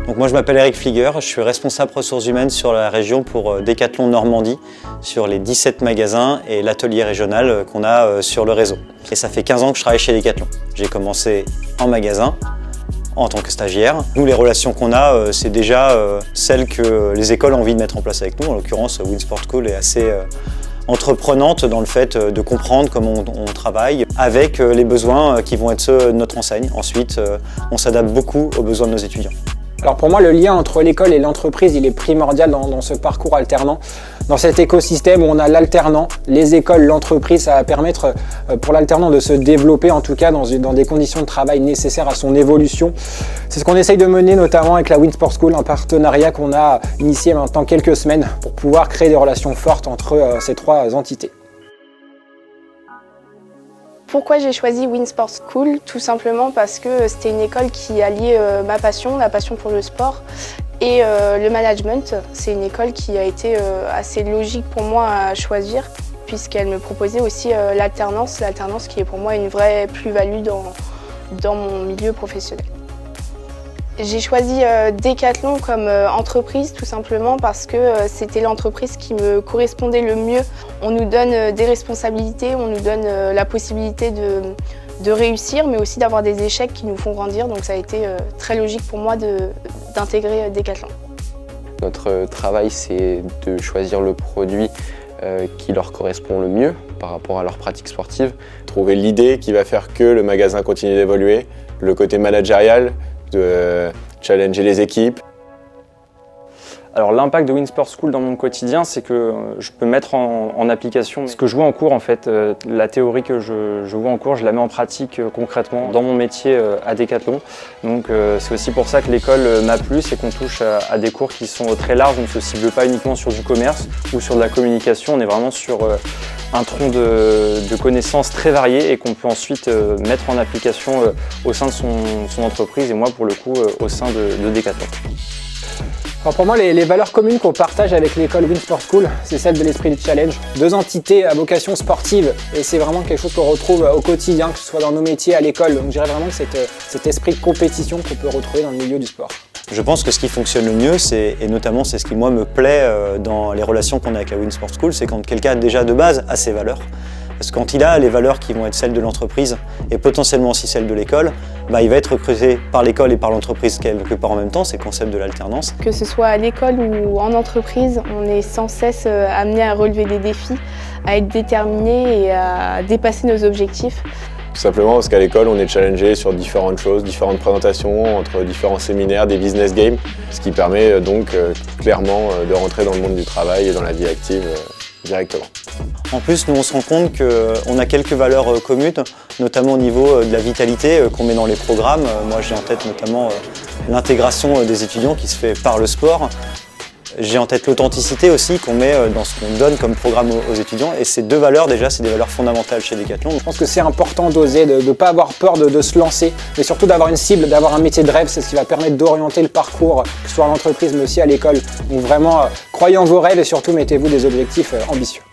Donc moi je m'appelle Eric Flieger, je suis responsable ressources humaines sur la région pour Decathlon Normandie, sur les 17 magasins et l'atelier régional qu'on a sur le réseau. Et ça fait 15 ans que je travaille chez Decathlon. J'ai commencé en magasin, en tant que stagiaire. Nous, les relations qu'on a, c'est déjà celles que les écoles ont envie de mettre en place avec nous. En l'occurrence, Winsport School est assez entreprenante dans le fait de comprendre comment on travaille avec les besoins qui vont être ceux de notre enseigne. Ensuite, on s'adapte beaucoup aux besoins de nos étudiants. Alors pour moi, le lien entre l'école et l'entreprise, il est primordial dans ce parcours alternant. Dans cet écosystème où on a l'alternant, les écoles, l'entreprise, ça va permettre pour l'alternant de se développer, en tout cas dans des conditions de travail nécessaires à son évolution. C'est ce qu'on essaye de mener notamment avec la Winsport School, un partenariat qu'on a initié maintenant quelques semaines pour pouvoir créer des relations fortes entre ces trois entités. Pourquoi j'ai choisi Winsport School? Tout simplement parce que c'était une école qui alliait ma passion, la passion pour le sport et le management. C'est une école qui a été assez logique pour moi à choisir puisqu'elle me proposait aussi l'alternance qui est pour moi une vraie plus-value dans mon milieu professionnel. J'ai choisi Decathlon comme entreprise tout simplement parce que c'était l'entreprise qui me correspondait le mieux. On nous donne des responsabilités, on nous donne la possibilité de réussir, mais aussi d'avoir des échecs qui nous font grandir. Donc ça a été très logique pour moi d'intégrer Decathlon. Notre travail, c'est de choisir le produit qui leur correspond le mieux par rapport à leur pratique sportive. Trouver l'idée qui va faire que le magasin continue d'évoluer, le côté managérial, de challenger les équipes. Alors l'impact de Winsport School dans mon quotidien, c'est que je peux mettre en application ce que je vois en cours en fait. La théorie que je vois en cours, je la mets en pratique concrètement dans mon métier à Decathlon. Donc c'est aussi pour ça que l'école m'a plu, c'est qu'on touche à des cours qui sont très larges, on ne se cible pas uniquement sur du commerce ou sur de la communication, on est vraiment sur un tronc de connaissances très variées et qu'on peut ensuite mettre en application au sein de son entreprise et moi pour le coup au sein de Decathlon. Alors pour moi, les valeurs communes qu'on partage avec l'école Winsport School, c'est celle de l'esprit du challenge. Deux entités à vocation sportive et c'est vraiment quelque chose qu'on retrouve au quotidien, que ce soit dans nos métiers, à l'école. Donc je dirais vraiment que cet esprit de compétition qu'on peut retrouver dans le milieu du sport. Je pense que ce qui fonctionne le mieux, et notamment c'est ce qui moi me plaît dans les relations qu'on a avec la Winsport School, c'est quand quelqu'un déjà de base a ses valeurs. Parce que quand il a les valeurs qui vont être celles de l'entreprise et potentiellement aussi celles de l'école, il va être recruté par l'école et par l'entreprise quelque part en même temps, c'est le concept de l'alternance. Que ce soit à l'école ou en entreprise, on est sans cesse amené à relever des défis, à être déterminé et à dépasser nos objectifs. Tout simplement parce qu'à l'école, on est challengé sur différentes choses, différentes présentations, entre différents séminaires, des business games, ce qui permet donc clairement de rentrer dans le monde du travail et dans la vie active directement. En plus, nous on se rend compte qu'on a quelques valeurs communes, notamment au niveau de la vitalité qu'on met dans les programmes. Moi j'ai en tête notamment l'intégration des étudiants qui se fait par le sport. J'ai en tête l'authenticité aussi qu'on met dans ce qu'on donne comme programme aux étudiants. Et ces deux valeurs déjà, c'est des valeurs fondamentales chez Decathlon. Je pense que c'est important d'oser, de ne pas avoir peur de se lancer, mais surtout d'avoir une cible, d'avoir un métier de rêve. C'est ce qui va permettre d'orienter le parcours, que ce soit à l'entreprise mais aussi à l'école. Donc vraiment, croyez en vos rêves et surtout mettez-vous des objectifs ambitieux.